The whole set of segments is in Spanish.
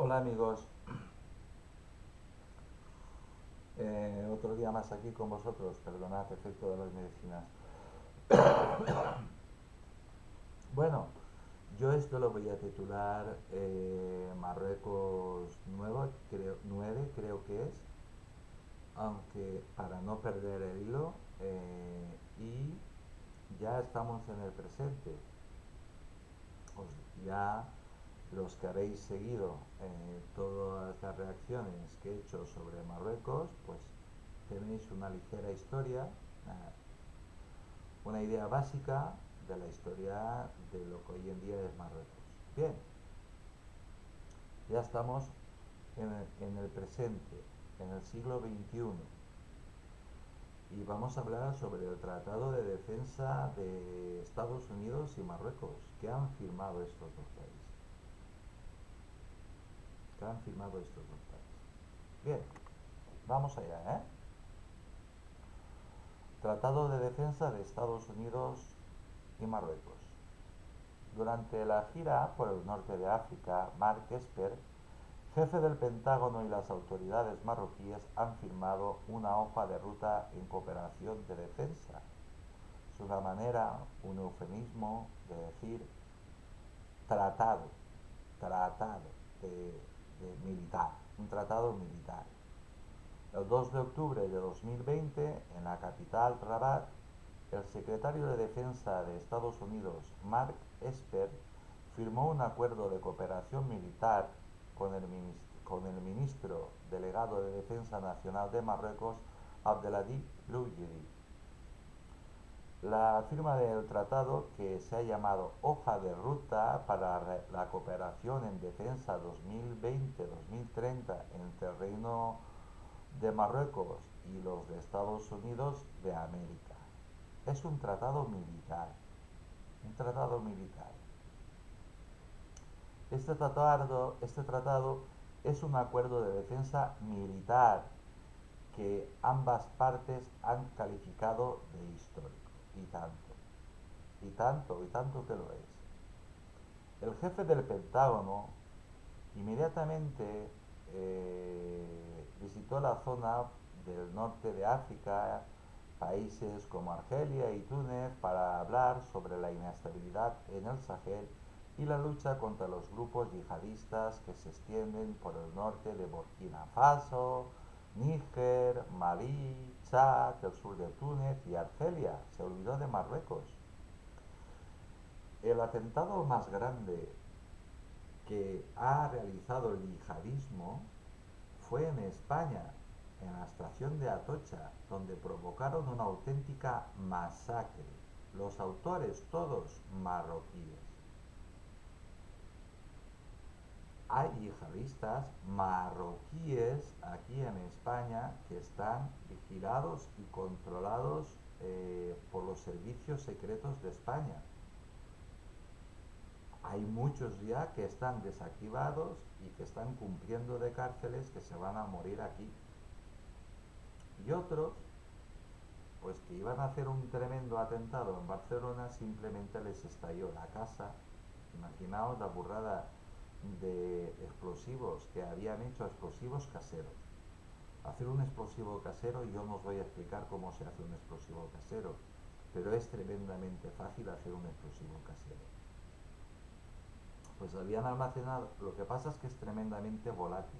Hola amigos, otro día más aquí con vosotros, perdonad efecto de las medicinas. Bueno, yo esto lo voy a titular Marruecos 9 creo que es, aunque para no perder el hilo, y ya estamos en el presente. Ya los que habéis seguido todas las reacciones que he hecho sobre Marruecos, pues tenéis una ligera historia, una idea básica de la historia de lo que hoy en día es Marruecos. Bien, ya estamos en el presente, en el siglo XXI, y vamos a hablar sobre el Tratado de Defensa de Estados Unidos y Marruecos, que han firmado estos dos países. Que han firmado estos dos países. Bien, vamos allá, ¿eh? Tratado de Defensa de Estados Unidos y Marruecos. Durante la gira por el norte de África, Mark Esper, jefe del Pentágono, y las autoridades marroquíes han firmado una hoja de ruta en cooperación de defensa. Es una manera, un eufemismo de decir tratado, tratado de militar, un tratado militar. El 2 de octubre de 2020, en la capital Rabat, el secretario de Defensa de Estados Unidos, Mark Esper, firmó un acuerdo de cooperación militar con el ministro delegado de Defensa Nacional de Marruecos, Abdelhadi Loujeri. La firma del tratado, que se ha llamado Hoja de Ruta para la Cooperación en Defensa 2020-2030 entre el Reino de Marruecos y los de Estados Unidos de América. Es un tratado militar, un tratado militar. Este tratado es un acuerdo de defensa militar que ambas partes han calificado de histórico. Y tanto, y tanto, y tanto que lo es. El jefe del Pentágono inmediatamente visitó la zona del norte de África, países como Argelia y Túnez, para hablar sobre la inestabilidad en el Sahel y la lucha contra los grupos yihadistas que se extienden por el norte de Burkina Faso, Níger, Malí, Chad, el sur de Túnez y Argelia. Se olvidó de Marruecos. El atentado más grande que ha realizado el yihadismo fue en España, en la estación de Atocha, donde provocaron una auténtica masacre. Los autores todos marroquíes. Hay yihadistas marroquíes aquí en España que están vigilados y controlados por los servicios secretos de España. Hay muchos ya que están desactivados y que están cumpliendo de cárceles, que se van a morir aquí. Y otros, pues que iban a hacer un tremendo atentado en Barcelona, simplemente les estalló la casa. Imaginaos la burrada de explosivos que habían hecho, explosivos caseros. Hacer un explosivo casero, yo no os voy a explicar cómo se hace un explosivo casero, pero es tremendamente fácil hacer un explosivo casero. Pues habían almacenado, lo que pasa es que es tremendamente volátil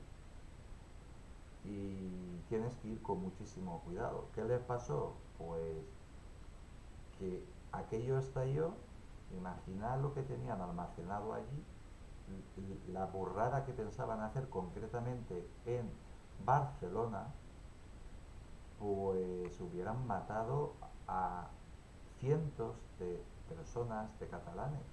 y tienes que ir con muchísimo cuidado. ¿Qué les pasó? Pues que aquello estalló. Imaginad lo que tenían almacenado allí, la burrada que pensaban hacer concretamente en Barcelona, pues hubieran matado a cientos de personas, de catalanes.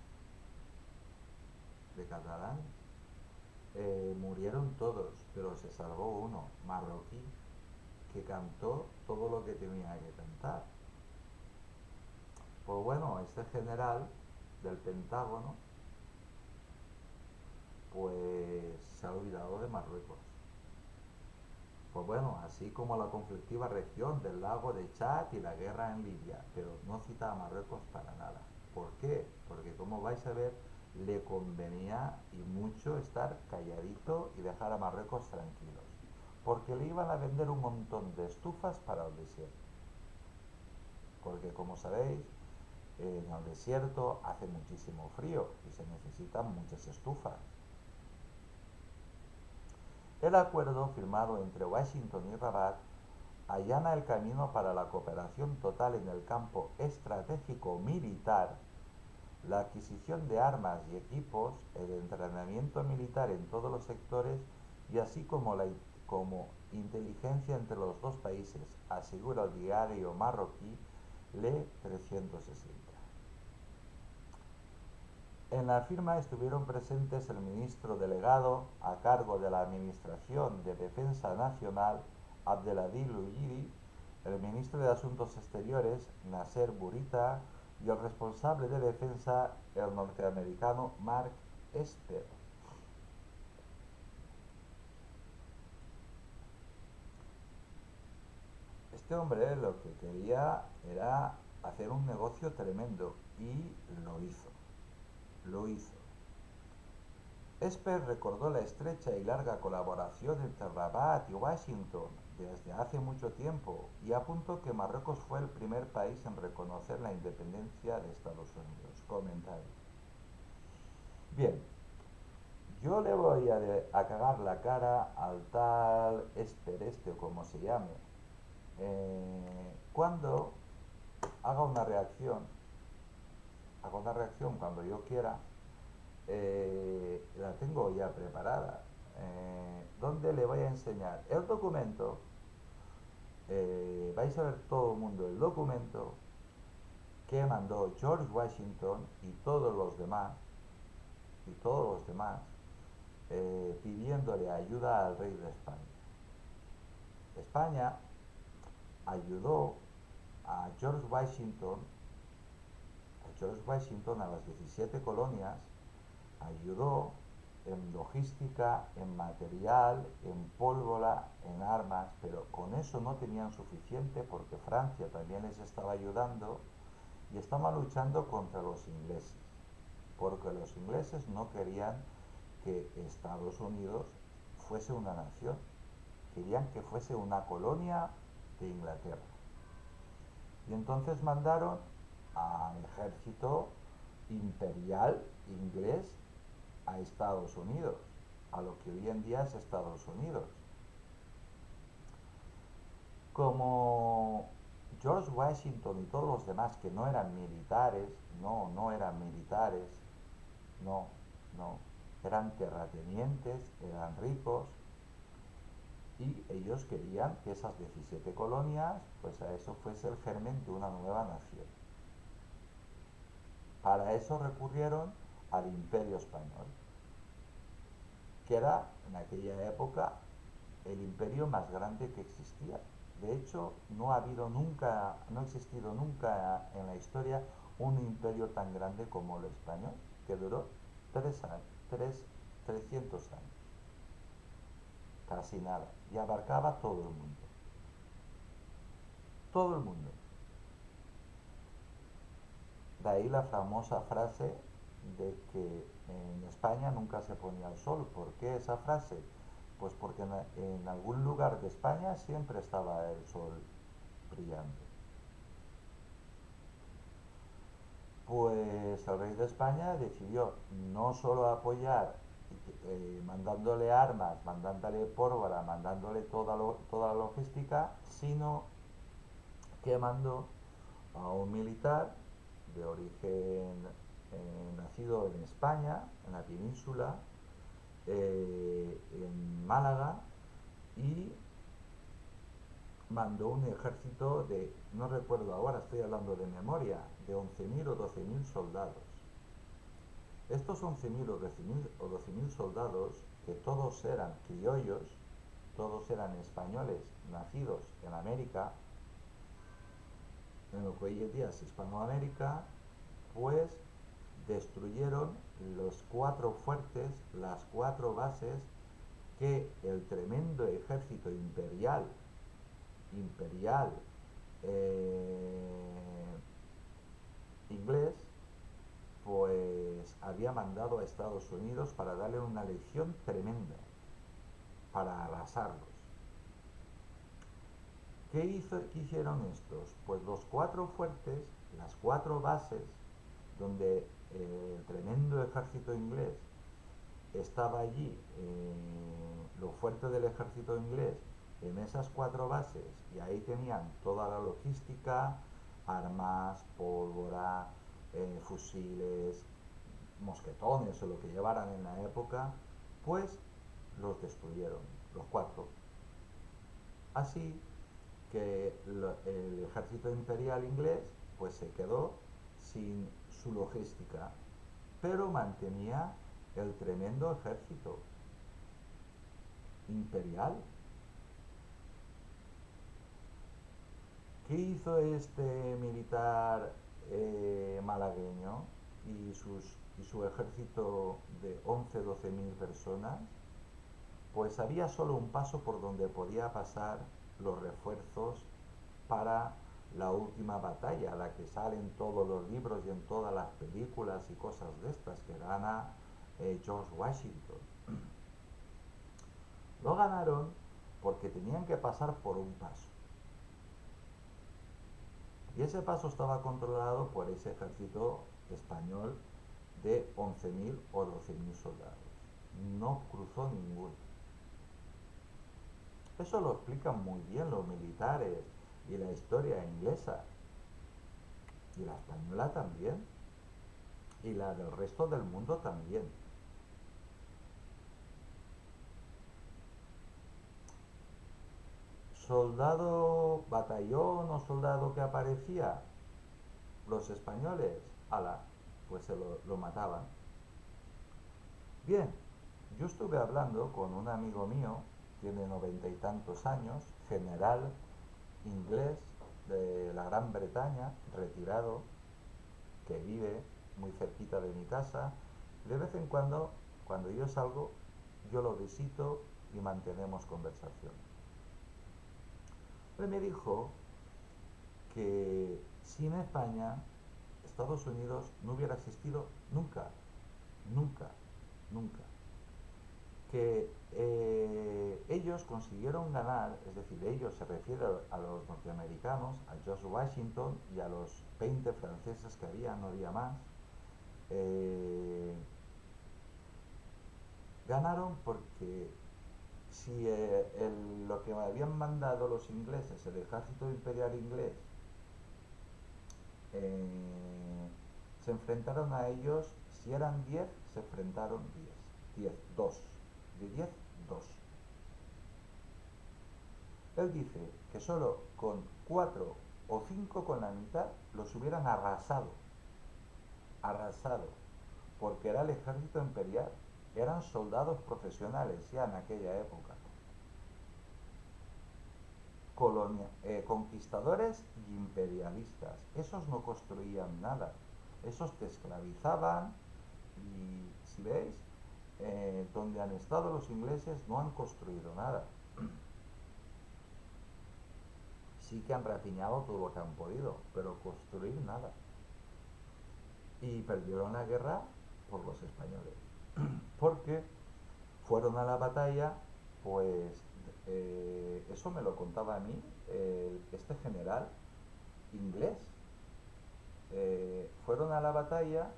Murieron todos, pero se salvó uno, marroquí, que cantó todo lo que tenía que cantar. Pues bueno, este general del Pentágono, pues se ha olvidado de Marruecos. Pues bueno, así como la conflictiva región del lago de Chad y la guerra en Libia, pero no cita a Marruecos para nada. ¿Por qué? Porque como vais a ver, le convenía y mucho estar calladito y dejar a Marruecos tranquilos, porque le iban a vender un montón de estufas para el desierto, porque como sabéis, en el desierto hace muchísimo frío y se necesitan muchas estufas. El acuerdo firmado entre Washington y Rabat allana el camino para la cooperación total en el campo estratégico militar, la adquisición de armas y equipos, el entrenamiento militar en todos los sectores y así como inteligencia entre los dos países, asegura el diario marroquí Le 360. En la firma estuvieron presentes el ministro delegado a cargo de la Administración de Defensa Nacional, Abdeladil Ujiri, el ministro de Asuntos Exteriores, Nasser Bourita, y el responsable de defensa, el norteamericano Mark Esper. Este hombre lo que quería era hacer un negocio tremendo y lo hizo. Lo hizo. Esper recordó la estrecha y larga colaboración entre Rabat y Washington desde hace mucho tiempo y apuntó que Marruecos fue el primer país en reconocer la independencia de Estados Unidos. Comentario. Bien, yo le voy a cagar la cara al tal Esper este o como se llame. Cuando haga una reacción cuando yo quiera, la tengo ya preparada, donde le voy a enseñar el documento, vais a ver todo el mundo el documento que mandó George Washington y todos los demás, pidiéndole ayuda al rey de España. España ayudó a George Washington, a las 17 colonias, ayudó en logística, en material, en pólvora, en armas, pero con eso no tenían suficiente porque Francia también les estaba ayudando y estaban luchando contra los ingleses, porque los ingleses no querían que Estados Unidos fuese una nación, querían que fuese una colonia de Inglaterra. Y entonces mandaron al ejército imperial inglés a Estados Unidos, a lo que hoy en día es Estados Unidos. Como George Washington y todos los demás que no eran militares, no eran militares, no, no, eran terratenientes, eran ricos, y ellos querían que esas 17 colonias, pues a eso fuese el germen de una nueva nación. Para eso recurrieron al Imperio Español, que era en aquella época el imperio más grande que existía. De hecho, no ha existido nunca en la historia un imperio tan grande como el español, que duró 300 años, casi nada, y abarcaba todo el mundo. Todo el mundo. De ahí la famosa frase de que en España nunca se ponía el sol. ¿Por qué esa frase? Pues porque en algún lugar de España siempre estaba el sol brillando. Pues el rey de España decidió no solo apoyar mandándole armas, mandándole pólvora, mandándole toda la logística, sino que mandó a un militar de origen nacido en España, en la península, en Málaga, y mandó un ejército de, no recuerdo ahora, estoy hablando de memoria, de 11.000 o 12.000 soldados. Estos 11.000 o 12.000 soldados, que todos eran criollos, todos eran españoles nacidos en América, en lo que hoy en día es Hispanoamérica, pues destruyeron los 4 fuertes, las 4 bases que el tremendo ejército imperial inglés pues había mandado a Estados Unidos para darle una lección tremenda, para arrasarlos. ¿Qué hicieron estos? Pues los cuatro fuertes, las cuatro bases, donde el tremendo ejército inglés estaba allí, lo fuerte del ejército inglés, en esas cuatro bases, y ahí tenían toda la logística, armas, pólvora, fusiles, mosquetones o lo que llevaran en la época, pues los destruyeron, los cuatro. Así que el ejército imperial inglés pues se quedó sin su logística, pero mantenía el tremendo ejército imperial. ¿Qué hizo este militar malagueño y su ejército de 11-12 mil personas? Pues había solo un paso por donde podía pasar los refuerzos para la última batalla, la que sale en todos los libros y en todas las películas y cosas de estas, que gana George Washington. Lo ganaron porque tenían que pasar por un paso. Y ese paso estaba controlado por ese ejército español de 11.000 o 12.000 soldados. No cruzó ninguno. Eso lo explican muy bien los militares y la historia inglesa. Y la española también. Y la del resto del mundo también. Soldado, batallón o soldado que aparecía, los españoles, ala, pues lo mataban. Bien, yo estuve hablando con un amigo mío, tiene 90 y tantos años, general inglés de la Gran Bretaña, retirado, que vive muy cerquita de mi casa. De vez en cuando yo salgo, yo lo visito y mantenemos conversación. Él me dijo que sin España, Estados Unidos no hubiera existido nunca, nunca, nunca. Que ellos consiguieron ganar, es decir, ellos se refiere a los norteamericanos, a George Washington y a los 20 franceses que había, no había más, eh, ganaron porque si lo que habían mandado los ingleses, el ejército imperial inglés, eh, se enfrentaron a ellos, si eran 10, se enfrentaron 10, 2, de 10, 2. Él dice que solo con 4 o 5 con la mitad los hubieran arrasado, arrasado, porque era el ejército imperial, eran soldados profesionales ya en aquella época. Conquistadores y imperialistas. Esos no construían nada. Esos te esclavizaban y, si veis, donde han estado los ingleses no han construido nada. Sí que han rapiñado todo lo que han podido, pero construir nada. Y perdieron la guerra por los españoles. Porque fueron a la batalla, pues eso me lo contaba a mí este general inglés. Fueron a la batalla,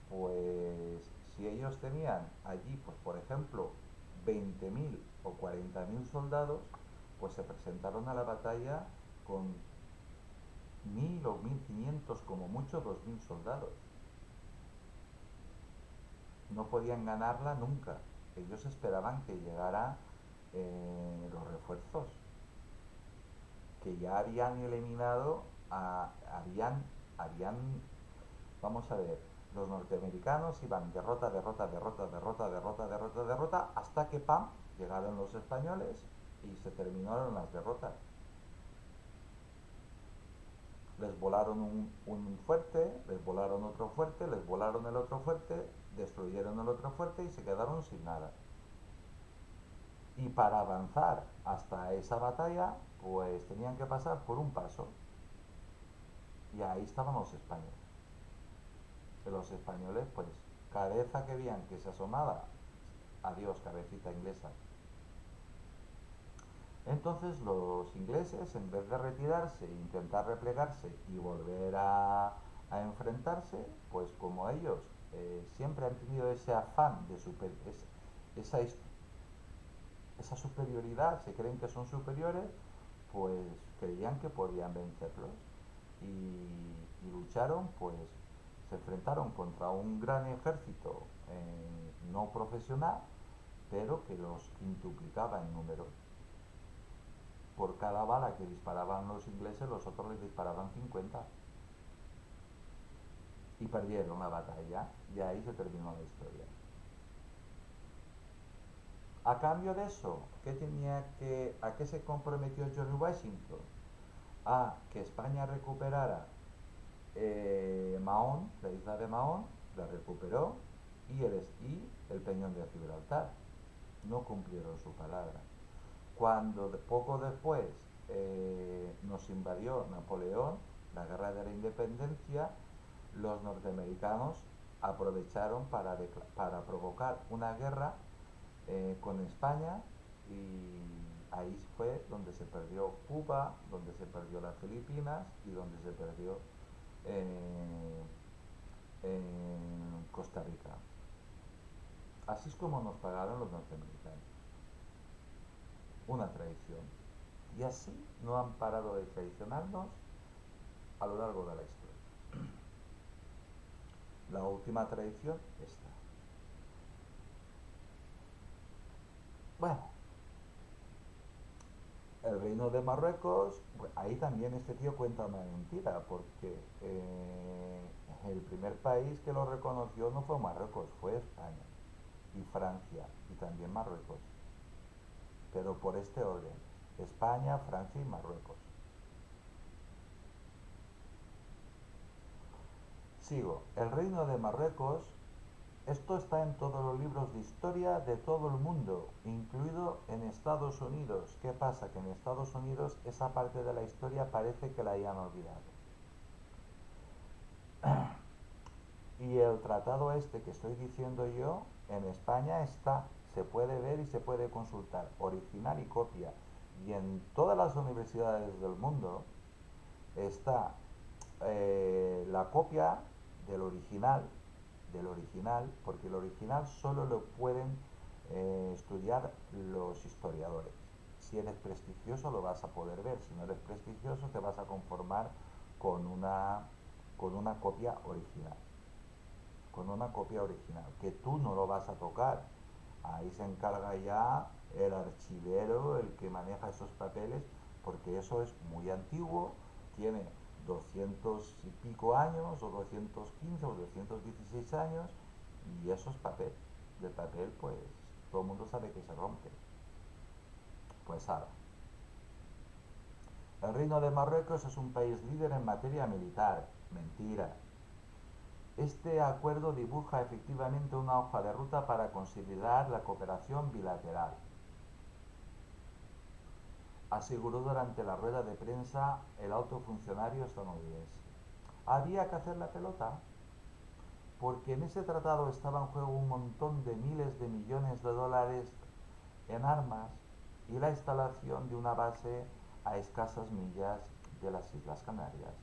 pues si ellos tenían allí, pues por ejemplo, 20.000 o 40.000 soldados, pues se presentaron a la batalla con 1.000 o 1.500, como mucho 2.000 soldados. No podían ganarla nunca. Ellos esperaban que llegara los refuerzos, que ya habían eliminado, habían, vamos a ver, los norteamericanos iban derrota, derrota, derrota, derrota, derrota, derrota, derrota, hasta que ¡pam! Llegaron los españoles y se terminaron las derrotas. Les volaron un fuerte, les volaron otro fuerte, les volaron el otro fuerte, destruyeron el otro fuerte y se quedaron sin nada. Y para avanzar hasta esa batalla, pues tenían que pasar por un paso. Y ahí estaban los españoles. Que los españoles, pues, cabeza que veían que se asomaba, adiós, cabecita inglesa. Entonces los ingleses, en vez de retirarse e intentar replegarse y volver a enfrentarse, pues como ellos siempre han tenido ese afán de esa, esa superioridad, se creen que son superiores, pues creían que podían vencerlos y lucharon, pues se enfrentaron contra un gran ejército no profesional, pero que los quintuplicaba en número. Por cada bala que disparaban los ingleses, los otros les disparaban 50 y perdieron la batalla, y ahí se terminó la historia. A cambio de eso, ¿a qué se comprometió George Washington? A que España recuperara Mahón, la isla de Mahón, la recuperó, y el peñón de Gibraltar. No cumplieron su palabra. Cuando poco después nos invadió Napoleón, la guerra de la independencia, los norteamericanos aprovecharon para provocar una guerra con España, y ahí fue donde se perdió Cuba, donde se perdió las Filipinas y donde se perdió eh, Costa Rica. Así es como nos pagaron los norteamericanos. Una traición. Y así no han parado de traicionarnos a lo largo de la historia. La última traición esta. Bueno, el reino de Marruecos, pues ahí también este tío cuenta una mentira, porque el primer país que lo reconoció no fue Marruecos, fue España y Francia y también Marruecos, pero por este orden: España, Francia y Marruecos. Sigo. El reino de Marruecos, esto está en todos los libros de historia de todo el mundo, incluido en Estados Unidos. ¿Qué pasa? Que en Estados Unidos esa parte de la historia parece que la hayan olvidado. Y el tratado este que estoy diciendo yo, en España está, se puede ver y se puede consultar, original y copia. Y en todas las universidades del mundo está la copia del original, porque el original solo lo pueden estudiar los historiadores. Si eres prestigioso lo vas a poder ver, si no eres prestigioso te vas a conformar con una copia original, que tú no lo vas a tocar. Ahí se encarga ya el archivero, el que maneja esos papeles, porque eso es muy antiguo, tiene 200 y pico años, o 215 o 216 años, y eso es papel. De papel, pues todo el mundo sabe que se rompe. Pues ahora, el Reino de Marruecos es un país líder en materia militar. Mentira. Este acuerdo dibuja efectivamente una hoja de ruta para consolidar la cooperación bilateral, aseguró durante la rueda de prensa el alto funcionario estadounidense. Había que hacer la pelota, porque en ese tratado estaba en juego un montón de miles de millones de dólares en armas y la instalación de una base a escasas millas de las Islas Canarias.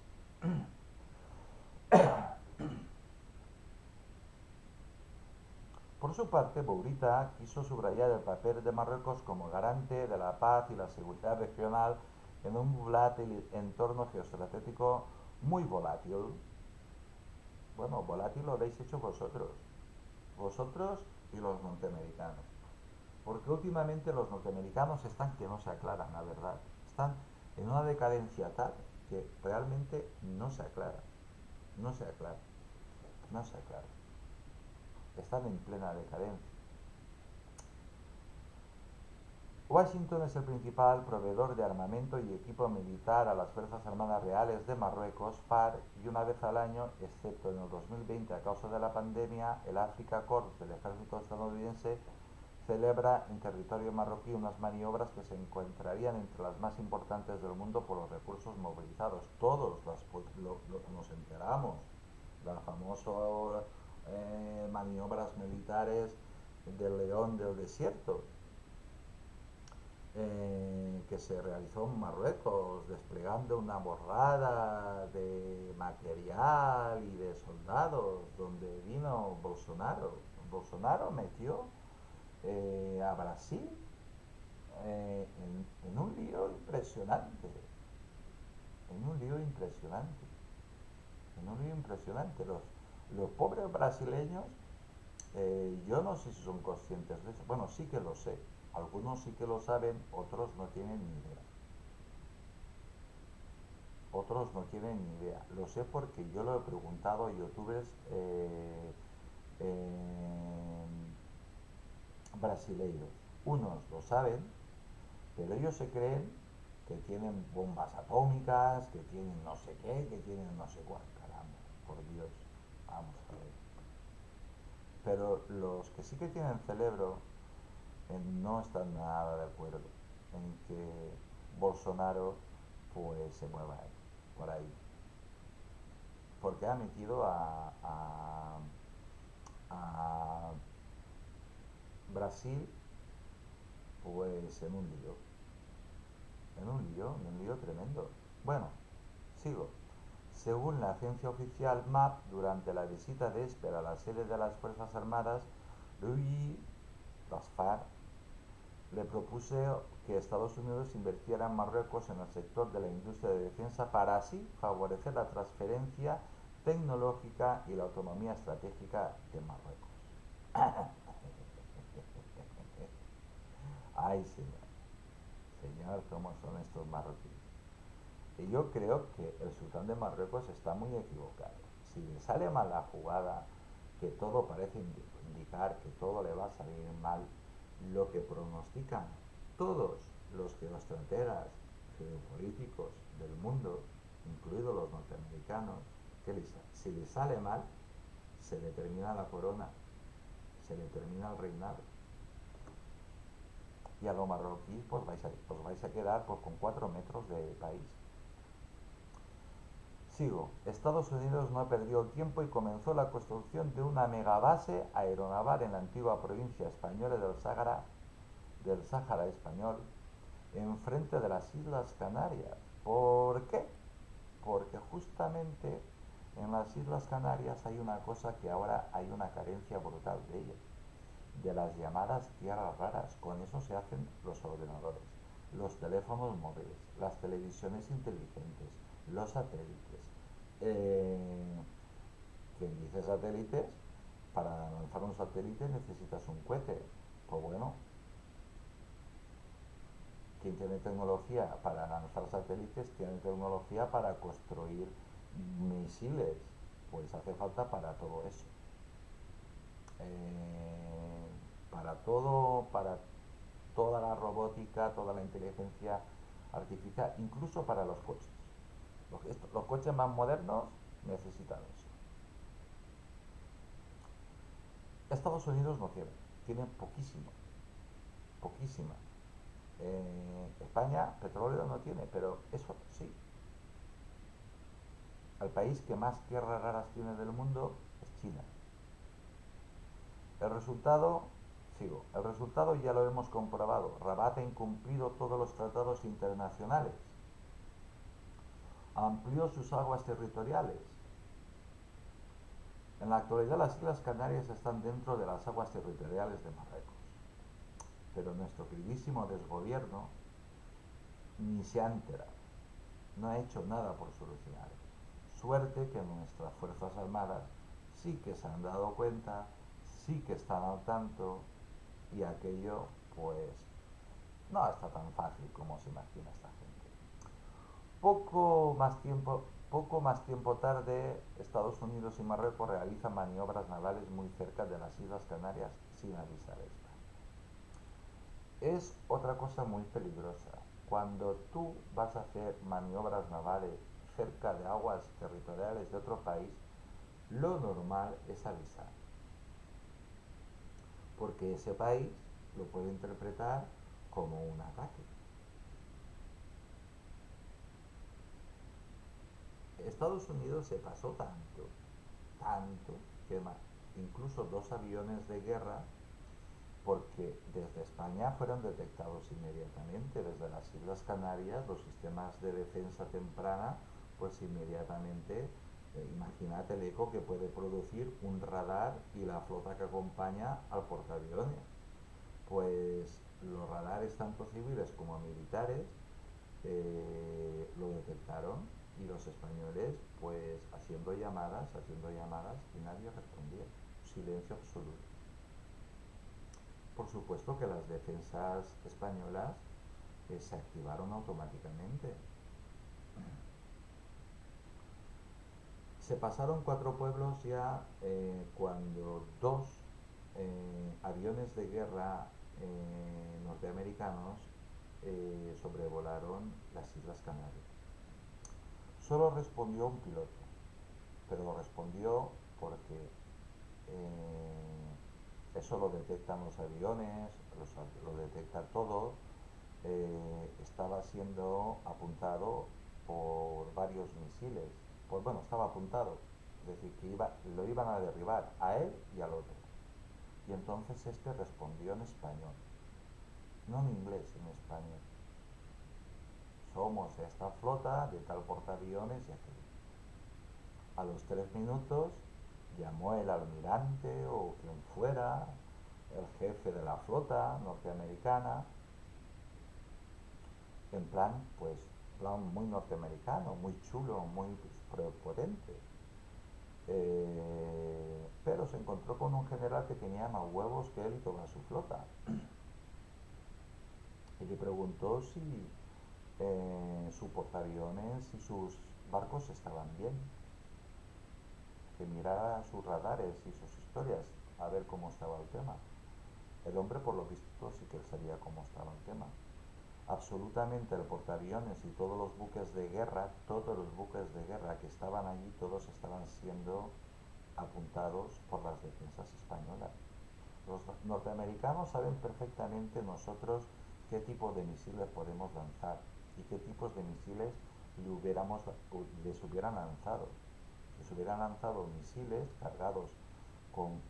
Por su parte, Bourita quiso subrayar el papel de Marruecos como garante de la paz y la seguridad regional en un volátil entorno geoestratégico muy volátil. Bueno, volátil lo habéis hecho vosotros y los norteamericanos. Porque últimamente los norteamericanos están que no se aclaran, la verdad. Están en una decadencia tal que realmente no se aclara. No se aclara. No se aclara. Están en plena decadencia. Washington es el principal proveedor de armamento y equipo militar a las Fuerzas Armadas Reales de Marruecos, FARC, y una vez al año, excepto en el 2020 a causa de la pandemia, el Africa Corps del ejército estadounidense celebra en territorio marroquí unas maniobras que se encontrarían entre las más importantes del mundo por los recursos movilizados. Todos nos enteramos. La famosa maniobras militares del león del desierto, que se realizó en Marruecos, desplegando una borrada de material y de soldados, donde vino Bolsonaro. Bolsonaro metió a Brasil en un lío impresionante, en un lío impresionante, en un lío impresionante. Los pobres brasileños, yo no sé si son conscientes de eso. Bueno, sí que lo sé. Algunos sí que lo saben, otros no tienen ni idea. Otros no tienen ni idea. Lo sé porque yo lo he preguntado a youtubers eh, brasileiros. Unos lo saben, pero ellos se creen que tienen bombas atómicas, que tienen no sé qué, que tienen no sé cuál. Caramba, por Dios, vamos a ver. Pero los que sí que tienen cerebro no están nada de acuerdo en que Bolsonaro pues se mueva por ahí. Porque ha metido a Brasil pues en un lío tremendo. Bueno, sigo. Según la agencia oficial MAP, durante la visita de Esper a la sede de las Fuerzas Armadas, Luigi, las FARC, le propuse que Estados Unidos invirtiera en Marruecos en el sector de la industria de defensa para así favorecer la transferencia tecnológica y la autonomía estratégica de Marruecos. Ay, señor, señor, ¿cómo son estos marroquíes? Y yo creo que el sultán de Marruecos está muy equivocado. Si le sale mal la jugada, que todo parece indicar que todo le va a salir mal, lo que pronostican todos los geoestrategas geopolíticos del mundo, incluidos los norteamericanos, que si le sale mal, se le termina la corona, se le termina el reinado. Y a los marroquíes pues vais a quedar pues, con 4 metros de país. Sigo. Estados Unidos no perdió el tiempo y comenzó la construcción de una megabase aeronaval en la antigua provincia española del Sáhara español, enfrente de las Islas Canarias. ¿Por qué? Porque justamente en las Islas Canarias hay una cosa que ahora hay una carencia brutal de ellas, de las llamadas tierras raras. Con eso se hacen los ordenadores, los teléfonos móviles, las televisiones inteligentes, los satélites. Eh, Quien dice satélites, para lanzar un satélite necesitas un cohete. Pues bueno, quien tiene tecnología para lanzar satélites tiene tecnología para construir misiles. Pues hace falta para todo eso. Para todo, para toda la robótica, toda la inteligencia artificial, incluso para los coches. Los coches más modernos necesitan eso. Estados Unidos no tiene poquísimo, poquísima. España petróleo no tiene, pero eso sí. El país que más tierras raras tiene del mundo es China. El resultado, el resultado ya lo hemos comprobado. Rabat ha incumplido todos los tratados internacionales, amplió sus aguas territoriales. En la actualidad las Islas Canarias están dentro de las aguas territoriales de Marruecos, pero nuestro queridísimo desgobierno ni se ha enterado, no ha hecho nada por solucionarlo. Suerte que nuestras Fuerzas Armadas sí que se han dado cuenta, sí que están al tanto y aquello pues no está tan fácil como se imagina esta gente. Poco más tiempo tarde, Estados Unidos y Marruecos realizan maniobras navales muy cerca de las Islas Canarias sin avisar a España. Es otra cosa muy peligrosa. Cuando tú vas a hacer maniobras navales cerca de aguas territoriales de otro país, lo normal es avisar, porque ese país lo puede interpretar como un ataque. Estados Unidos se pasó tanto, tanto, que incluso dos aviones de guerra, porque desde España fueron detectados inmediatamente, desde las Islas Canarias, los sistemas de defensa temprana, pues inmediatamente, imagínate el eco que puede producir un radar y la flota que acompaña al portaaviones. Pues los radares tanto civiles como militares lo detectaron y los españoles pues haciendo llamadas y nadie respondía. Silencio absoluto. Por supuesto que las defensas españolas se activaron automáticamente. Se pasaron 4 pueblos ya cuando dos aviones de guerra norteamericanos sobrevolaron las Islas Canarias. Solo respondió un piloto, pero respondió porque eso lo detectan los aviones, lo detecta todo. Estaba siendo apuntado por varios misiles. Pues bueno, estaba apuntado, es decir, que lo iban a derribar a él y al otro. Y entonces este respondió en español, no en inglés, en español. Somos esta flota de tal portaaviones y aquel. A los 3 minutos llamó el almirante o quien fuera, el jefe de la flota norteamericana, en plan, pues, plan muy norteamericano, muy chulo, muy prepotente. Pero se encontró con un general que tenía más huevos que él y toda su flota. Y le preguntó si su portaaviones y sus barcos estaban bien, que mirara sus radares y sus historias a ver cómo estaba el tema. El hombre, por lo visto, sí que sabía cómo estaba el tema. Absolutamente el portaaviones y todos los buques de guerra que estaban allí, todos estaban siendo apuntados por las defensas españolas. Los norteamericanos saben perfectamente nosotros qué tipo de misiles podemos lanzar y qué tipos de misiles les hubieran lanzado. Les hubieran lanzado misiles cargados con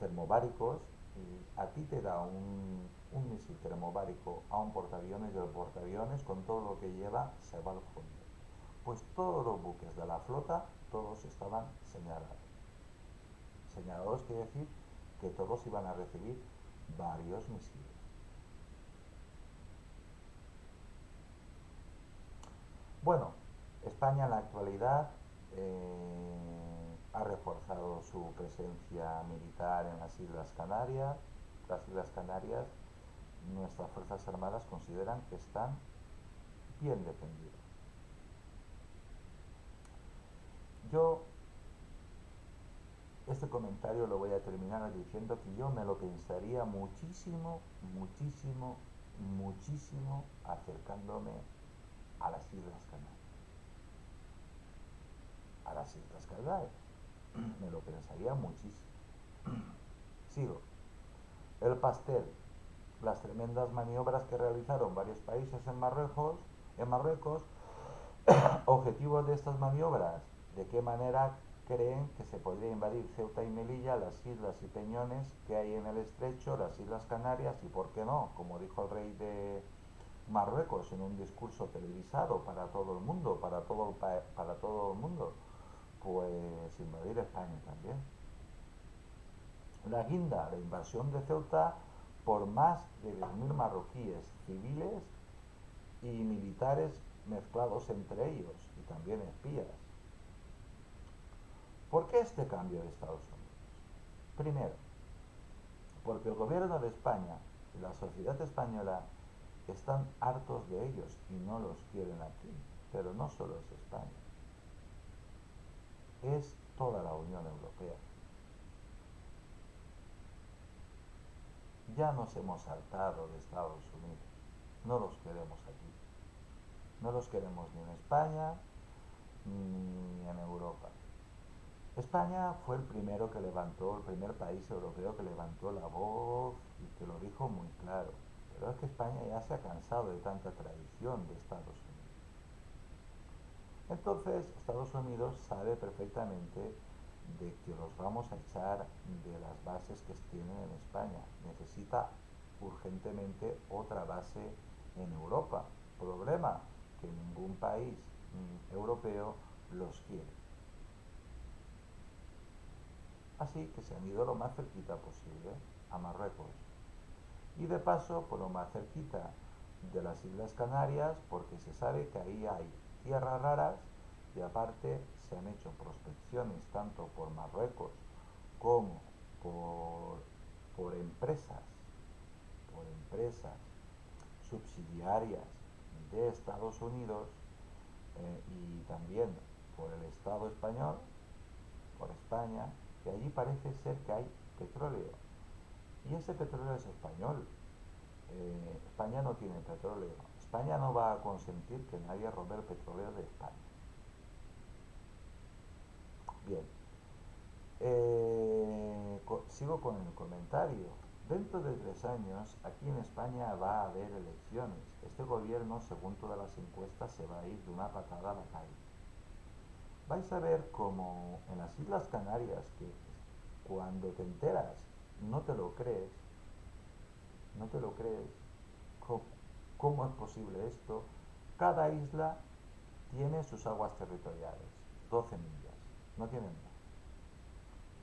termobáricos y a ti te da un misil termobárico a un portaaviones y el portaaviones con todo lo que lleva se va al fondo. Pues todos los buques de la flota, todos estaban señalados. Señalados quiere decir que todos iban a recibir varios misiles. Bueno, España en la actualidad ha reforzado su presencia militar en las Islas Canarias. Las Islas Canarias, nuestras Fuerzas Armadas consideran que están bien defendidas. Yo este comentario lo voy a terminar diciendo que yo me lo pensaría muchísimo, muchísimo, muchísimo acercándome a las Islas Canarias. A las Islas Canarias. Me lo pensaría muchísimo. Sigo. El pastel. Las tremendas maniobras que realizaron varios países en Marruecos. Objetivos de estas maniobras. ¿De qué manera creen que se podría invadir Ceuta y Melilla, las islas y peñones que hay en el estrecho, las Islas Canarias y, por qué no, como dijo el rey de Marruecos en un discurso televisado para todo el mundo, para todo el mundo, pues invadir España también? La guinda, la invasión de Ceuta por más de 10.000 marroquíes civiles y militares mezclados entre ellos y también espías. ¿Por qué este cambio de Estados Unidos? Primero, porque el gobierno de España y la sociedad española están hartos de ellos y no los quieren aquí. Pero no solo es España, es toda la Unión Europea. Ya nos hemos hartado de Estados Unidos. No los queremos aquí. No los queremos ni en España ni en Europa. España fue el primer país europeo que levantó la voz y que lo dijo muy claro. Pero es que España ya se ha cansado de tanta tradición de Estados Unidos. Entonces, Estados Unidos sabe perfectamente de que los vamos a echar de las bases que tienen en España. Necesita urgentemente otra base en Europa. Problema, que ningún país europeo los quiere. Así que se han ido lo más cerquita posible, a Marruecos. Y de paso, por lo más cerquita de las Islas Canarias, porque se sabe que ahí hay tierras raras y aparte se han hecho prospecciones tanto por Marruecos como por, por empresas, por empresas subsidiarias de Estados Unidos y también por el Estado español, por España, que allí parece ser que hay petróleo. Y ese petróleo es español. España no tiene petróleo. España no va a consentir que nadie robe el petróleo de España. Bien, sigo con el comentario. Dentro de 3 años, aquí en España va a haber elecciones. Este gobierno, según todas las encuestas, se va a ir de una patada a la calle. Vais a ver como en las Islas Canarias, que cuando te enteras no te lo crees, no te lo crees, ¿cómo, cómo es posible esto? Cada isla tiene sus aguas territoriales, 12 millas, no tienen más.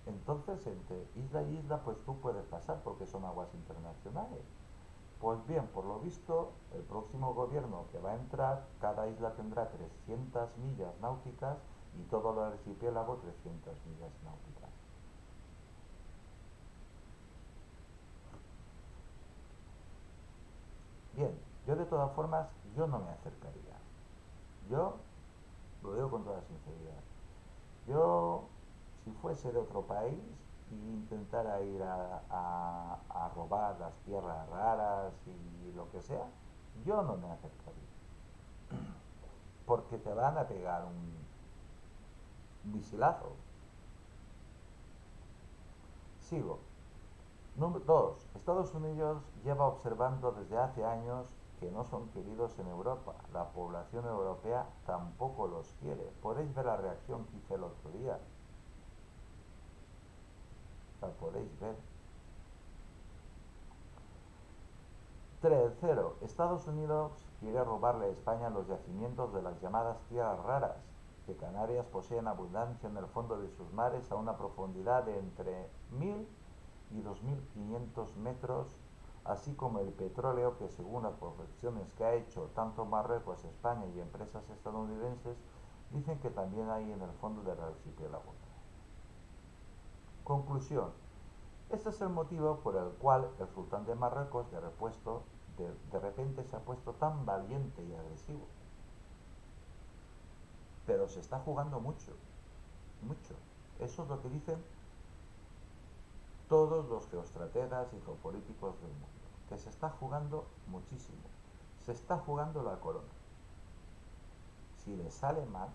Entonces, entre isla y isla, pues tú puedes pasar porque son aguas internacionales. Pues bien, por lo visto, el próximo gobierno que va a entrar, cada isla tendrá 300 millas náuticas y todo el archipiélago 300 millas náuticas. Bien, yo de todas formas, yo no me acercaría. Yo lo digo con toda sinceridad. Yo, si fuese de otro país e intentara ir a robar las tierras raras y lo que sea, yo no me acercaría. Porque te van a pegar un misilazo. Sigo. Número 2. Estados Unidos lleva observando desde hace años que no son queridos en Europa. La población europea tampoco los quiere. Podéis ver la reacción que hice el otro día. La podéis ver. Tercero, Estados Unidos quiere robarle a España los yacimientos de las llamadas tierras raras, que Canarias posee en abundancia en el fondo de sus mares a una profundidad de entre 1000 y 2500 metros, así como el petróleo que según las prospecciones que ha hecho tanto Marruecos, España y empresas estadounidenses, dicen que también hay en el fondo del archipiélago. Conclusión. Este es el motivo por el cual el sultán de Marruecos de repente se ha puesto tan valiente y agresivo. Pero se está jugando mucho, mucho. Eso es lo que dicen todos los geoestrategas y geopolíticos del mundo. Que se está jugando muchísimo. Se está jugando la corona. Si le sale mal,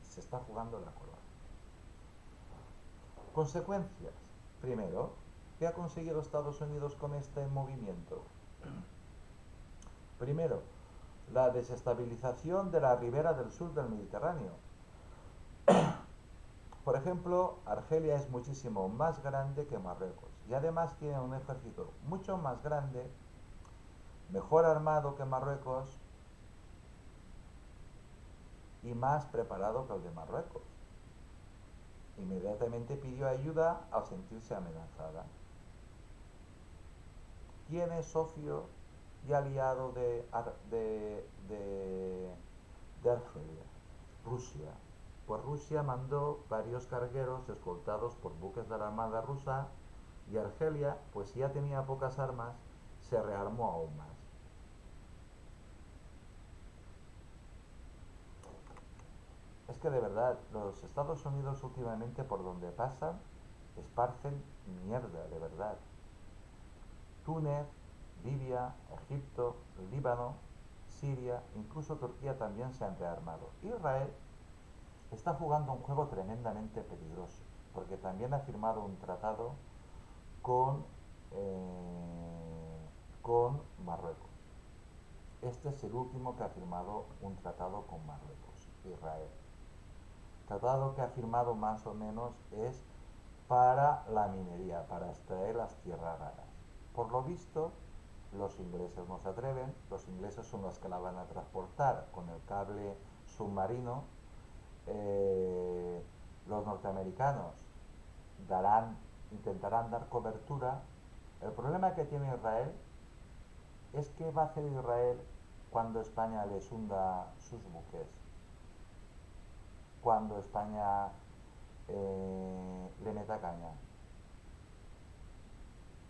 se está jugando la corona. Consecuencias. Primero, ¿qué ha conseguido Estados Unidos con este movimiento? Primero, la desestabilización de la ribera del sur del Mediterráneo. Por ejemplo, Argelia es muchísimo más grande que Marruecos y además tiene un ejército mucho más grande, mejor armado que Marruecos y más preparado que el de Marruecos. Inmediatamente pidió ayuda al sentirse amenazada. ¿Quién es socio y aliado de Argelia? Rusia. Pues Rusia mandó varios cargueros escoltados por buques de la Armada rusa y Argelia, pues si ya tenía pocas armas, se rearmó aún más. Es que de verdad, los Estados Unidos últimamente por donde pasan, esparcen mierda, de verdad. Túnez, Libia, Egipto, Líbano, Siria, incluso Turquía también se han rearmado. Israel está jugando un juego tremendamente peligroso, porque también ha firmado un tratado con, con Marruecos. Este es el último que ha firmado un tratado con Marruecos, Israel. tratado que ha firmado más o menos es para la minería, para extraer las tierras raras. Por lo visto, los ingleses no se atreven, los ingleses son los que la van a transportar con el cable submarino, los norteamericanos darán, intentarán dar cobertura. El problema que tiene Israel es que va a hacer Israel cuando España les hunda sus buques, cuando España le meta caña,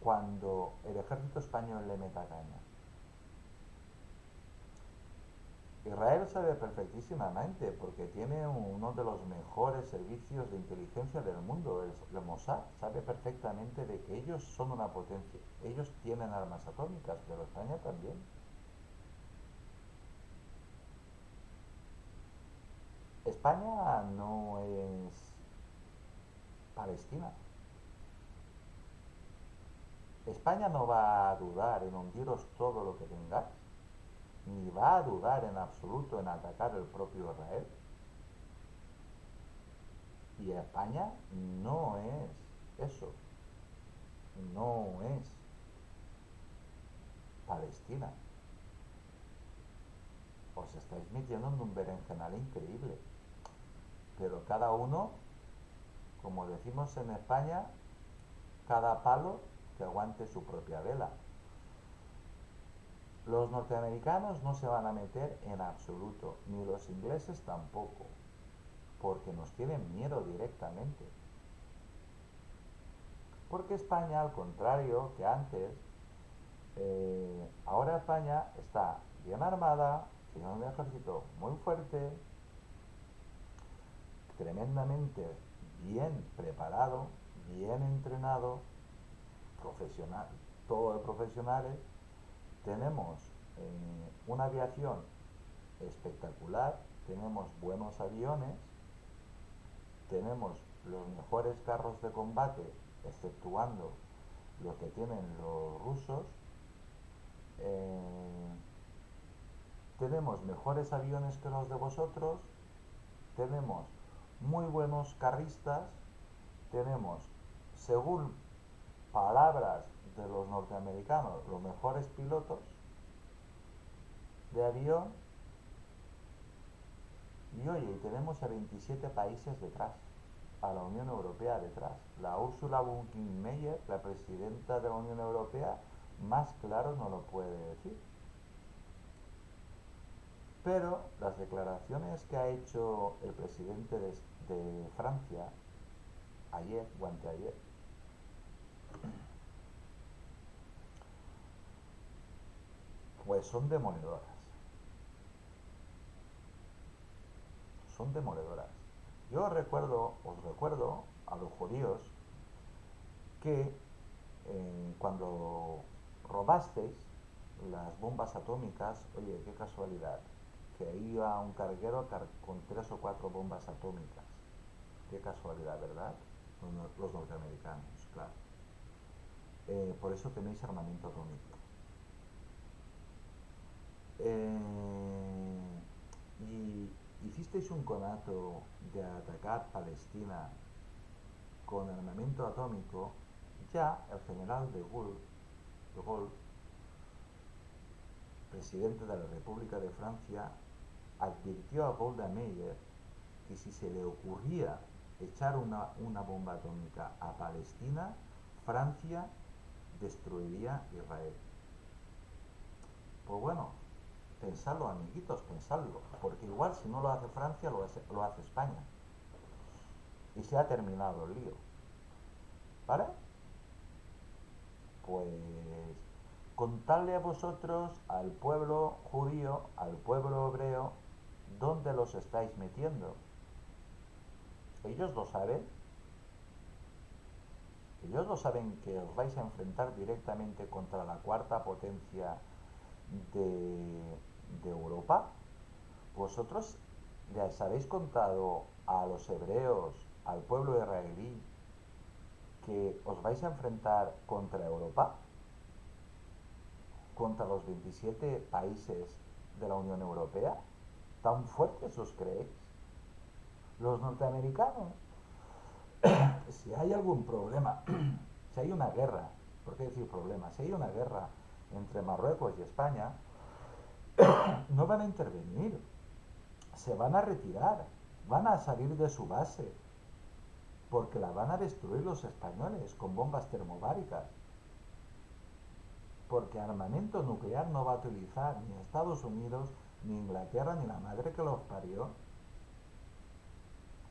cuando el ejército español le meta caña. Israel sabe perfectísimamente, porque tiene uno de los mejores servicios de inteligencia del mundo, el Mossad, sabe perfectamente de que ellos son una potencia. Ellos tienen armas atómicas, pero España también. España no es Palestina. España no va a dudar en hundiros todo lo que tengáis, ni va a dudar en absoluto en atacar el propio Israel. Y España no es eso, no es Palestina. Os estáis metiendo en un berenjenal increíble. Pero cada uno, como decimos en España, cada palo que aguante su propia vela. Los norteamericanos no se van a meter en absoluto, ni los ingleses tampoco, porque nos tienen miedo directamente. Porque España, al contrario que antes, ahora España está bien armada, tiene un ejército muy fuerte, tremendamente bien preparado, bien entrenado, profesional, todo de profesionales. Tenemos una aviación espectacular, tenemos buenos aviones, tenemos los mejores carros de combate, exceptuando los que tienen los rusos, eh, tenemos mejores aviones que los de vosotros, tenemos muy buenos carristas, tenemos, según palabras de los norteamericanos, los mejores pilotos de avión. Y oye, tenemos a 27 países detrás, a la Unión Europea detrás. La Ursula von der Leyen, la presidenta de la Unión Europea, más claro no lo puede decir. Pero las declaraciones que ha hecho el presidente de Francia ayer o anteayer, pues son demoledoras. Son demoledoras. Yo os recuerdo a los judíos que cuando robasteis las bombas atómicas, oye, qué casualidad, que iba un carguero con 3 o 4 bombas atómicas. Qué casualidad, ¿verdad? Los norteamericanos, claro. Por eso tenéis armamento atómico. Y hicisteis un conato de atacar Palestina con armamento atómico. Ya el general de Gaulle, presidente de la República de Francia, advirtió a Golda Meir que si se le ocurría echar una bomba atómica a Palestina, Francia destruiría Israel. Pues bueno, pensadlo, amiguitos, pensadlo, porque igual si no lo hace Francia, lo hace España. Y se ha terminado el lío. ¿Vale? Pues contadle a vosotros, al pueblo judío, al pueblo hebreo, dónde los estáis metiendo. Ellos lo saben. Ellos lo saben que os vais a enfrentar directamente contra la cuarta potencia de Europa. Vosotros les habéis contado a los hebreos, al pueblo israelí, que os vais a enfrentar contra Europa, contra los 27 países de la Unión Europea. ¿Tan fuertes os creéis? Los norteamericanos, si hay algún problema, si hay una guerra, ¿por qué decir problema? Si hay una guerra entre Marruecos y España, no van a intervenir, se van a retirar, van a salir de su base, porque la van a destruir los españoles con bombas termobáricas. Porque armamento nuclear no va a utilizar ni Estados Unidos, ni Inglaterra, ni la madre que los parió,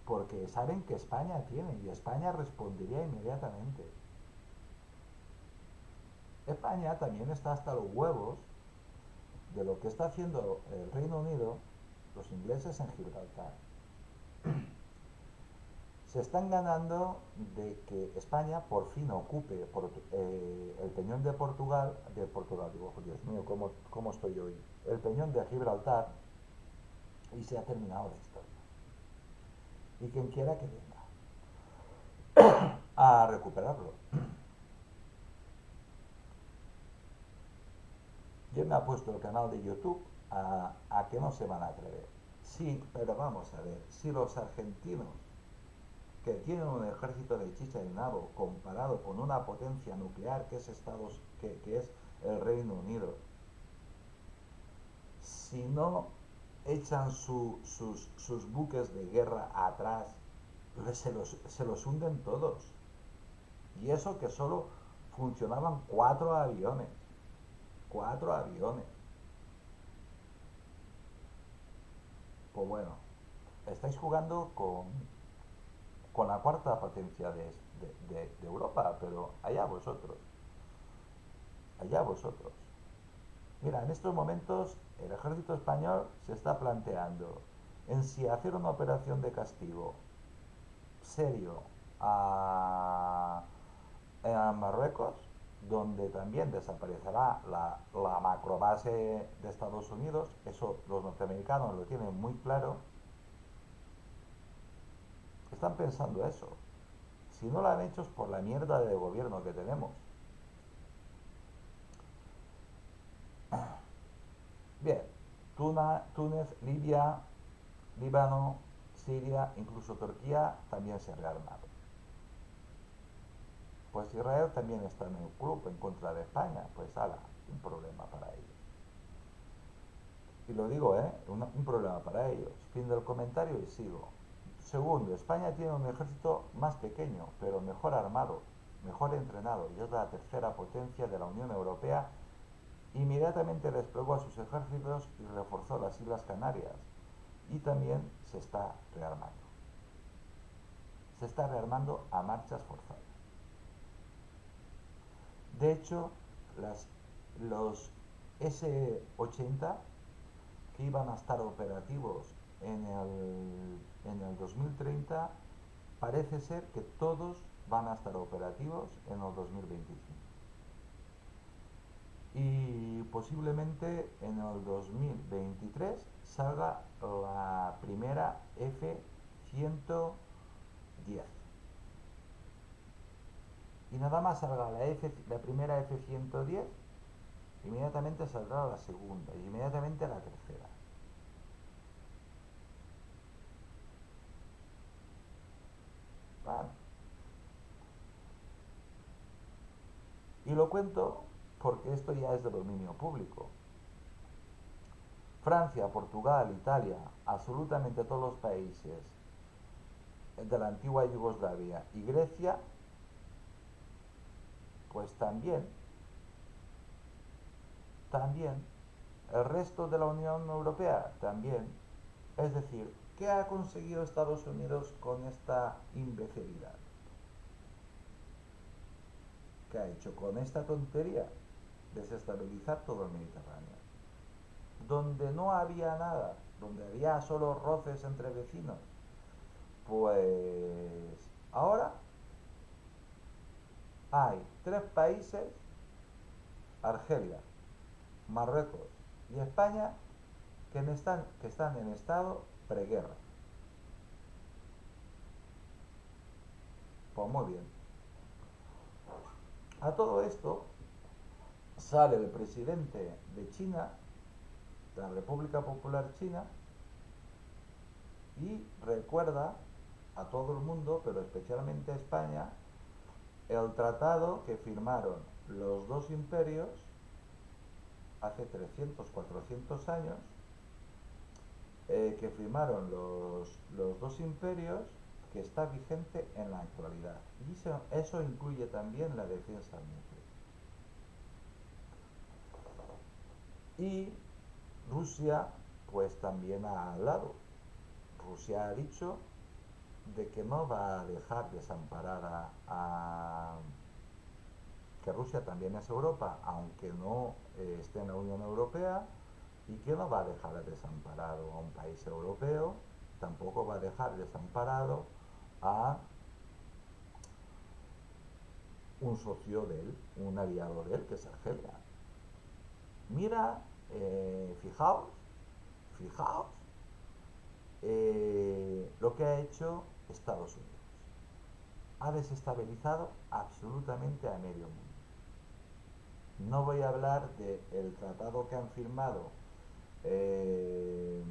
porque saben que España tiene y España respondería inmediatamente. España también está hasta los huevos de lo que está haciendo el Reino Unido, los ingleses en Gibraltar. Se están ganando de que España por fin ocupe el peñón de Portugal, digo, oh, Dios mío, ¿cómo estoy hoy? El peñón de Gibraltar y se ha terminado la historia. Y quien quiera que venga a recuperarlo. Yo me ha puesto el canal de YouTube a que no se van a atrever. Sí, pero vamos a ver, si los argentinos, que tienen un ejército de chicha y nabo comparado con una potencia nuclear que es el Reino Unido, si no echan sus buques de guerra atrás, se los hunden todos. Y eso que solo funcionaban 4 aviones. 4 aviones. Pues bueno, estáis jugando con la cuarta potencia de Europa, pero allá vosotros. Allá vosotros. Mira, en estos momentos el ejército español se está planteando en si hacer una operación de castigo serio a Marruecos, donde también desaparecerá la macrobase de Estados Unidos. Eso los norteamericanos lo tienen muy claro. Están pensando eso. Si no lo han hecho es por la mierda de gobierno que tenemos. Bien, Túnez, Libia, Líbano, Siria, incluso Turquía también se ha rearmado. Pues Israel también está en el club en contra de España. Pues ala, un problema para ellos. Y lo digo, un problema para ellos. Fin del comentario y sigo. Segundo, España tiene un ejército más pequeño, pero mejor armado, mejor entrenado, y es la tercera potencia de la Unión Europea. Inmediatamente desplegó a sus ejércitos y reforzó las Islas Canarias. Y también se está rearmando. Se está rearmando a marchas forzadas. De hecho, los S-80 que iban a estar operativos en el 2030, parece ser que todos van a estar operativos en el 2025. Y posiblemente en el 2023 salga la primera F-110. Y nada más salga la primera F-110, inmediatamente saldrá la segunda y inmediatamente la tercera. ¿Vale? Y lo cuento porque esto ya es de dominio público. Francia, Portugal, Italia, absolutamente todos los países de la antigua Yugoslavia y Grecia, pues también, el resto de la Unión Europea también. Es decir, ¿qué ha conseguido Estados Unidos con esta imbecilidad? ¿Qué ha hecho con esta tontería? Desestabilizar todo el Mediterráneo. Donde no había nada, donde había solo roces entre vecinos, pues ahora hay 3 países, Argelia, Marruecos y España, que están en estado preguerra. Pues muy bien. A todo esto sale el presidente de China, de la República Popular China, y recuerda a todo el mundo, pero especialmente a España, el tratado que firmaron los dos imperios hace 300, 400 años, que firmaron los dos imperios, que está vigente en la actualidad. Y eso incluye también la defensa nuclear. Y Rusia, pues también ha hablado. Rusia ha dicho de que no va a dejar desamparada que Rusia también es Europa, aunque no esté en la Unión Europea, y que no va a dejar desamparado a un país europeo, tampoco va a dejar desamparado a un socio de él, un aliado de él, que es Argelia. Mira, fijaos, fijaos lo que ha hecho Estados Unidos. Ha desestabilizado absolutamente a medio mundo. No voy a hablar del tratado que han firmado eh,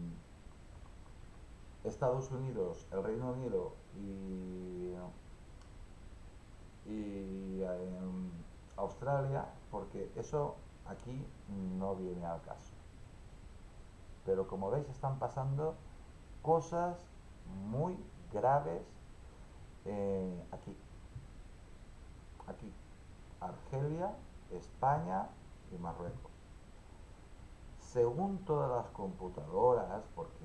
Estados Unidos, el Reino Unido y Australia, porque eso aquí no viene al caso. Pero como veis, están pasando cosas muy graves aquí. Aquí, Argelia, España y Marruecos. Según todas las computadoras, porque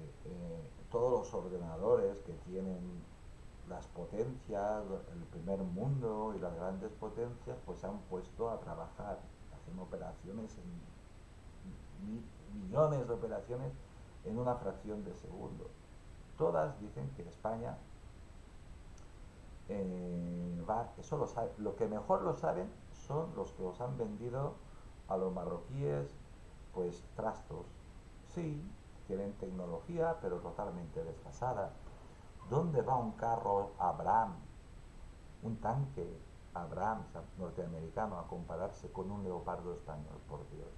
todos los ordenadores que tienen las potencias, el primer mundo y las grandes potencias, pues se han puesto a trabajar, hacen operaciones millones de operaciones en una fracción de segundo. Todas dicen que España eso lo sabe. Lo que mejor lo saben son los que los han vendido a los marroquíes, pues trastos. Sí, tienen tecnología, pero totalmente desfasada. ¿Dónde va un carro Abrams, un tanque Abrams norteamericano, a compararse con un leopardo español, por Dios?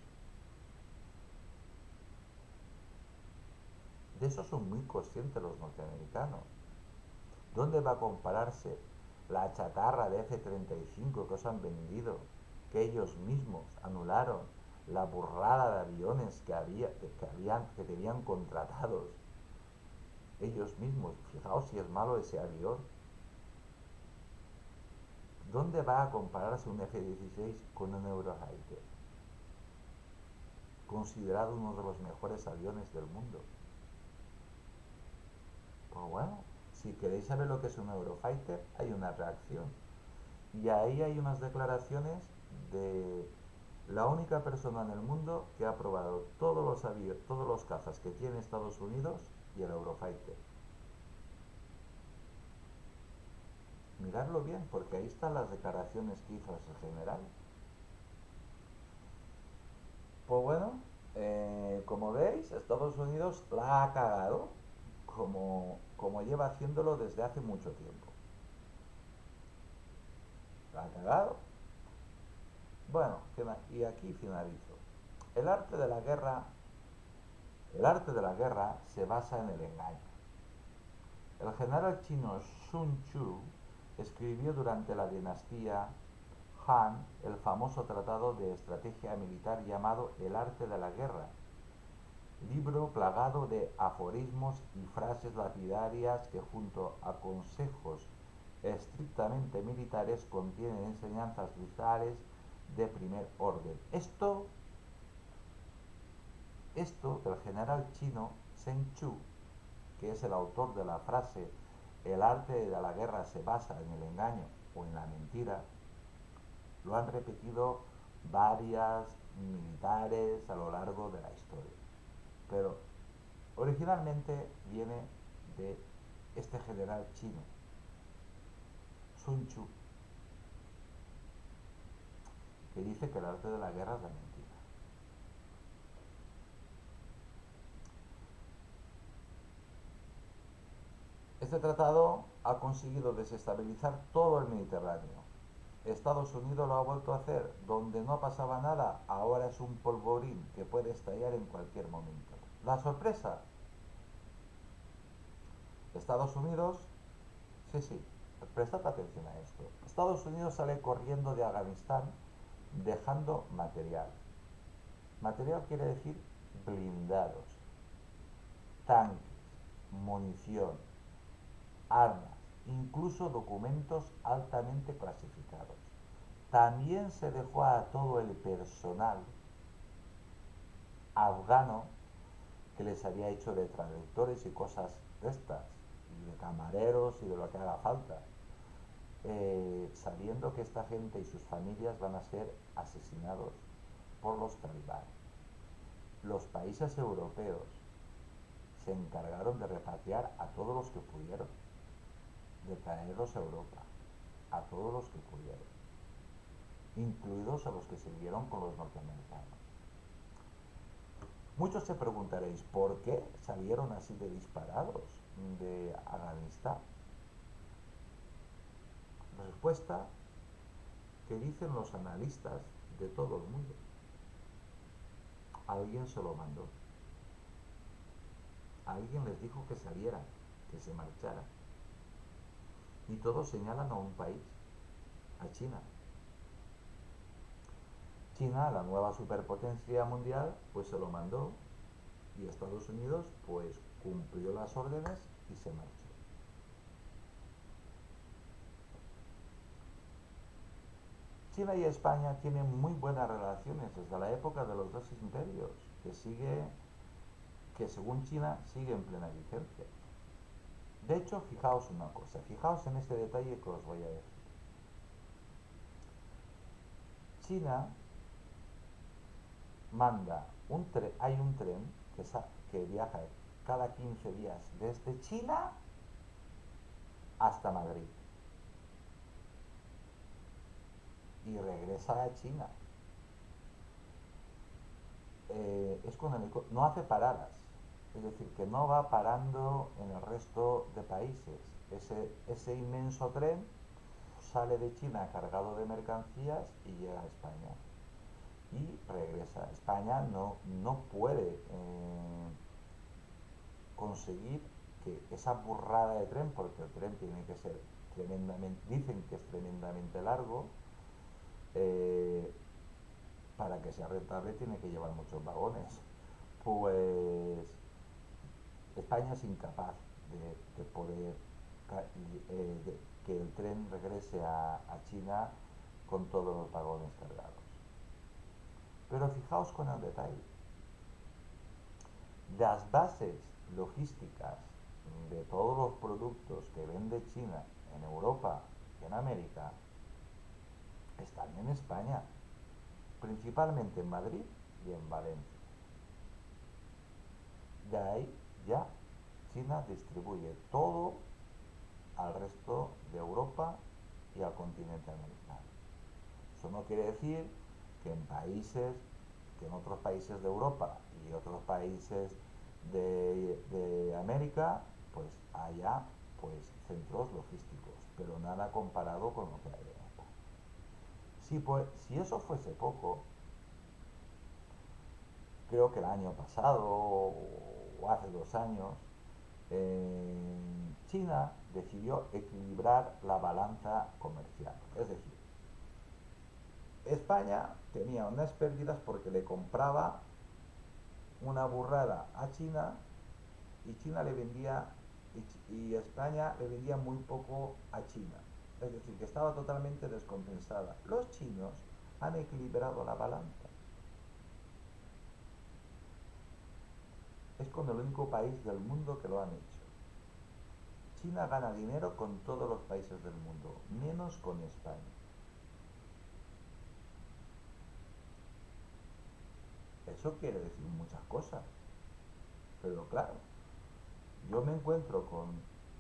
De eso son muy conscientes los norteamericanos. ¿Dónde va a compararse la chatarra de F-35 que os han vendido? Que ellos mismos anularon la burrada de aviones que tenían contratados. Ellos mismos, fijaos si es malo ese avión. ¿Dónde va a compararse un F-16 con un Eurofighter? Considerado uno de los mejores aviones del mundo. Pues bueno, si queréis saber lo que es un Eurofighter, hay una reacción. Y ahí hay unas declaraciones de la única persona en el mundo que ha probado todos los cazas que tiene Estados Unidos y el Eurofighter. Miradlo bien, porque ahí están las declaraciones que hizo ese general. Pues bueno, como veis, Estados Unidos la ha cagado, como lleva haciéndolo desde hace mucho tiempo. La ha cagado. Bueno, y aquí finalizo. El arte de la guerra, el arte de la guerra se basa en el engaño. El general chino Sun Tzu escribió durante la dinastía Han el famoso tratado de estrategia militar llamado El arte de la guerra, libro plagado de aforismos y frases lapidarias que junto a consejos estrictamente militares contienen enseñanzas vitales de primer orden. Esto del general chino Sun Tzu, que es el autor de la frase el arte de la guerra se basa en el engaño o en la mentira, lo han repetido varias militares a lo largo de la historia. Pero originalmente viene de este general chino, Sun Tzu, que dice que el arte de la guerra es la mentira. Este tratado ha conseguido desestabilizar todo el Mediterráneo. Estados Unidos lo ha vuelto a hacer. Donde no pasaba nada, ahora es un polvorín que puede estallar en cualquier momento. La sorpresa, Estados Unidos, sí, sí, prestad atención a esto. Estados Unidos sale corriendo de Afganistán dejando material. Material quiere decir blindados, tanques, munición, armas, incluso documentos altamente clasificados. También se dejó a todo el personal afgano que les había hecho de traductores y cosas de estas, y de camareros y de lo que haga falta, sabiendo que esta gente y sus familias van a ser asesinados por los talibán. Los países europeos se encargaron de repatriar a todos los que pudieron, de traerlos a Europa, a todos los que pudieron, incluidos a los que sirvieron con los norteamericanos. Muchos se preguntaréis, ¿por qué salieron así de disparados de Afganistán? Respuesta que dicen los analistas de todo el mundo. Alguien se lo mandó. Alguien les dijo que salieran, que se marcharan. Y todos señalan a un país, a China. China, la nueva superpotencia mundial, pues se lo mandó y Estados Unidos pues cumplió las órdenes y se marchó. China y España tienen muy buenas relaciones desde la época de los dos imperios, que según China sigue en plena vigencia. De hecho, fijaos una cosa, fijaos en este detalle que os voy a decir. China manda hay un tren que viaja cada 15 días desde China hasta Madrid y regresa a China. No hace paradas, es decir, que no va parando en el resto de países. Ese inmenso tren sale de China cargado de mercancías y llega a España y regresa. España no puede conseguir que esa burrada de tren, porque el tren tiene que ser tremendamente, dicen que es tremendamente largo, eh, para que sea rentable tiene que llevar muchos vagones. Pues España es incapaz de poder que el tren regrese a China con todos los vagones cargados. Pero fijaos con el detalle. Las bases logísticas de todos los productos que vende China en Europa y en América están en España, principalmente en Madrid y en Valencia. De ahí ya China distribuye todo al resto de Europa y al continente americano. Eso no quiere decir que en otros países de Europa y otros países de América, pues haya pues centros logísticos, pero nada comparado con lo que hay en Europa. Si eso fuese poco, creo que el año pasado o hace 2 años, China decidió equilibrar la balanza comercial. Es decir, España tenía unas pérdidas porque le compraba una burrada a China y China le vendía y España le vendía muy poco a China. Es decir, que estaba totalmente descompensada. Los chinos han equilibrado la balanza. Es con el único país del mundo que lo han hecho. China gana dinero con todos los países del mundo, menos con España. Eso quiere decir muchas cosas, pero claro, yo me encuentro con,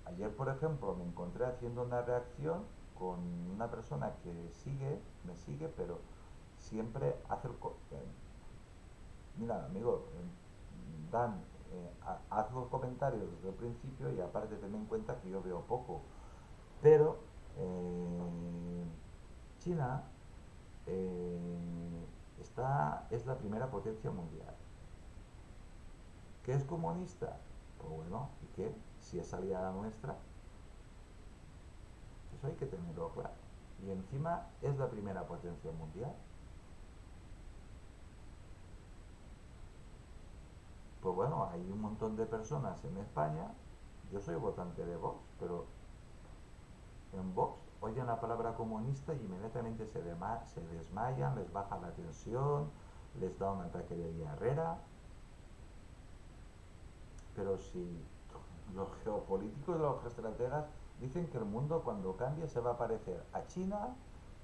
ayer por ejemplo me encontré haciendo una reacción con una persona que me sigue, pero siempre hace mira amigo, Dan, haz los comentarios desde el principio y aparte ten en cuenta que yo veo poco, pero China es la primera potencia mundial. ¿Que es comunista? Pues bueno, ¿y qué? si es aliada nuestra. Eso hay que tenerlo claro. Y encima es la primera potencia mundial. Pues bueno, hay un montón de personas en España. Yo soy votante de Vox, pero en Vox oyen la palabra comunista y inmediatamente se desmayan, les baja la tensión, les da un ataque de diarrea. Pero si los geopolíticos y los estrategas dicen que el mundo cuando cambie se va a parecer a China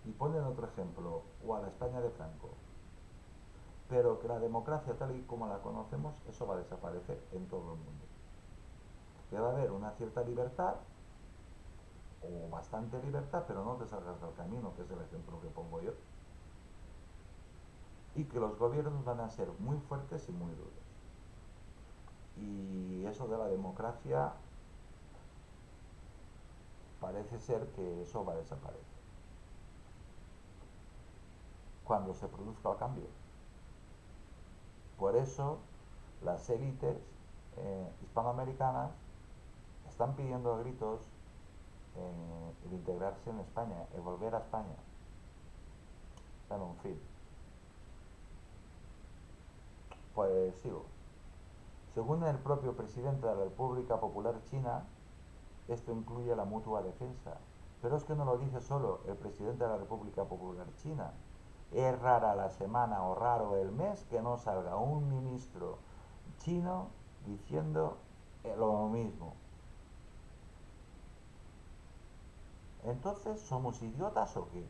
y ponen otro ejemplo, o a la España de Franco, pero que la democracia tal y como la conocemos, eso va a desaparecer en todo el mundo. Que va a haber una cierta libertad, o bastante libertad, pero no te salgas del camino, que es el ejemplo que pongo yo, y que los gobiernos van a ser muy fuertes y muy duros. Y eso de la democracia parece ser que eso va a desaparecer cuando se produzca el cambio. Por eso las élites hispanoamericanas están pidiendo a gritos el integrarse en España, el volver a España. Bueno, en fin, pues sigo. Según el propio presidente de la República Popular China, esto incluye la mutua defensa. Pero es que no lo dice solo el presidente de la República Popular China. Es rara la semana o raro el mes que no salga un ministro chino diciendo lo mismo. Entonces, ¿somos idiotas o qué?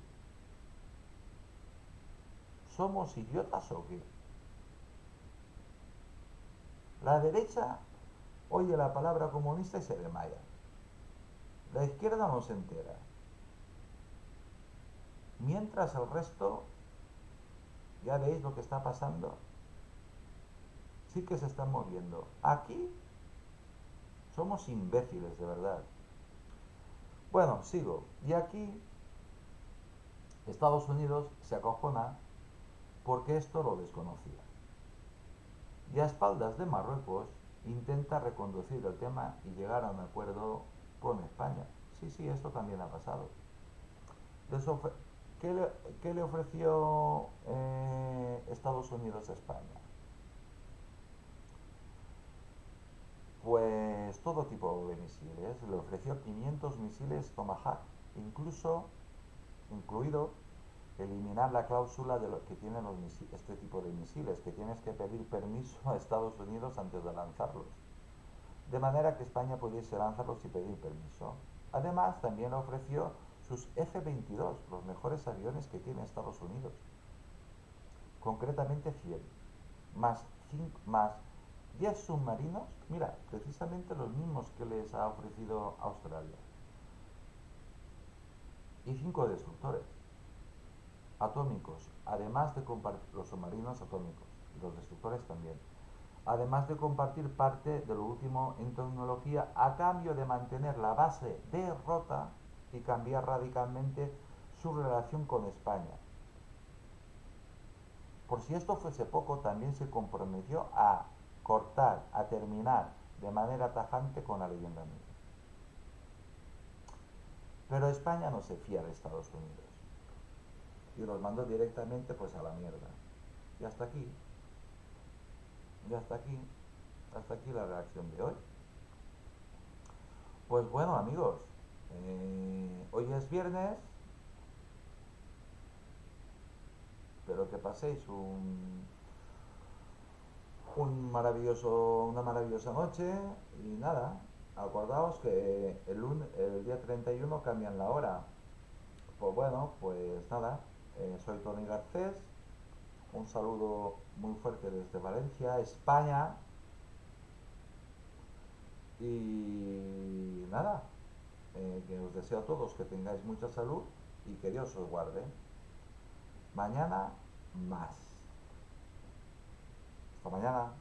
¿Somos idiotas o qué? La derecha oye la palabra comunista y se desmaya. La izquierda no se entera. Mientras el resto, ya veis lo que está pasando, sí que se están moviendo. Aquí somos imbéciles, de verdad. Bueno, sigo. Y aquí Estados Unidos se acojona porque esto lo desconocía. Y a espaldas de Marruecos intenta reconducir el tema y llegar a un acuerdo con España. Sí, sí, esto también ha pasado. Les ofre- ¿Qué, le, ¿Qué le ofreció Estados Unidos a España? Pues todo tipo de misiles. Le ofreció 500 misiles Tomahawk, incluso incluido eliminar la cláusula de lo que tienen este tipo de misiles, que tienes que pedir permiso a Estados Unidos antes de lanzarlos. De manera que España pudiese lanzarlos sin pedir permiso. Además, también ofreció sus F-22, los mejores aviones que tiene Estados Unidos, concretamente 100, más 10 submarinos, mira, precisamente los mismos que les ha ofrecido Australia, y 5 destructores atómicos, además de compartir los submarinos atómicos, y los destructores también, además de compartir parte de lo último en tecnología a cambio de mantener la base de Rota y cambiar radicalmente su relación con España. Por si esto fuese poco, también se comprometió a cortar, a terminar de manera tajante con la leyenda negra. Pero España no se fía de Estados Unidos y los mandó directamente pues a la mierda. Y hasta aquí, y hasta aquí la reacción de hoy. Pues bueno amigos, hoy es viernes, espero que paséis una maravillosa noche y nada, acordaos que el día 31 cambian la hora. Pues bueno, pues nada, soy Tony Garcés, un saludo muy fuerte desde Valencia, España, y nada, que os deseo a todos que tengáis mucha salud y que Dios os guarde. Mañana más. Hasta mañana.